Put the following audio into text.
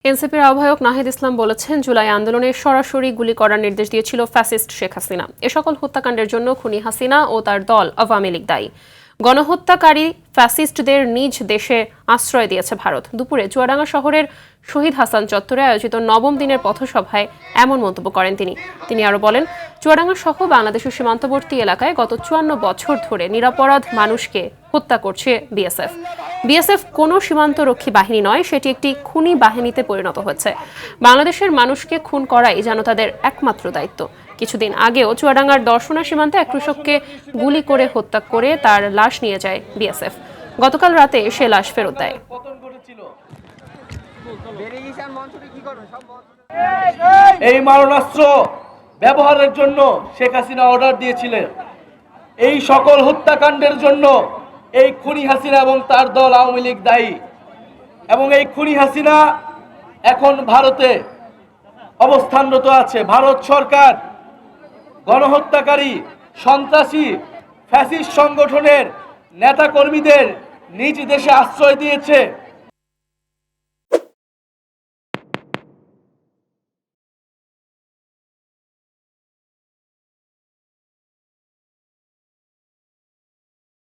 এনসিপির আহ্বায়ক নাহিদ ইসলাম বলেছেন, জুলাই আন্দোলনে সরাসরি গুলি করার নির্দেশ দিয়েছিল ফ্যাসিস্ট শেখ হাসিনা। এ সকল হত্যাকাণ্ডের জন্য খুনি হাসিনা ও তার দল আওয়ামী লীগ দায়ী। গণহত্যাকারী ফ্যাসিস্টদের নিজ দেশে আশ্রয় দিয়েছে ভারত। দুপুরে চুয়াডাঙ্গা শহরের শহীদ হাসান চত্বরে আয়োজিত নবম দিনের পথসভায় এমন মন্তব্য করেন তিনি আরও বলেন, চুয়াডাঙ্গা সহ বাংলাদেশের সীমান্তবর্তী এলাকায় গত ৫৪ বছর ধরে নিরপরাধ মানুষকে হত্যা করছে বিএসএফ। বিএসএফ কোনো সীমান্তরক্ষী বাহিনী নয়, সেটি একটি খুনি বাহিনীতে পরিণত হয়েছে। বাংলাদেশের মানুষকে খুন করাই যেন তাদের একমাত্র দায়িত্ব। কিছুদিন আগেও চুয়াডাঙ্গার দর্শনা সীমান্তে এক কৃষককে গুলি করে হত্যা করে তার লাশ নিয়ে যায় বিএসএফ। গতকাল রাতে সে লাশ ফেরত দেয়। এই মারণাস্ত্র ব্যবহারের জন্য শেখ হাসিনা অর্ডার দিয়েছিলেন। এই সকল হত্যাকাণ্ডের জন্য এই খুনি হাসিনা এবং তার দল আওয়ামী লীগ দায়ী। এবং এই খুনি হাসিনা এখন ভারতে অবস্থানরত আছে। ভারত সরকার গণহত্যাকারী, সন্ত্রাসী, ফ্যাসিস্ট সংগঠনের নেতাকর্মীদের নিজ দেশে আশ্রয় দিয়েছে।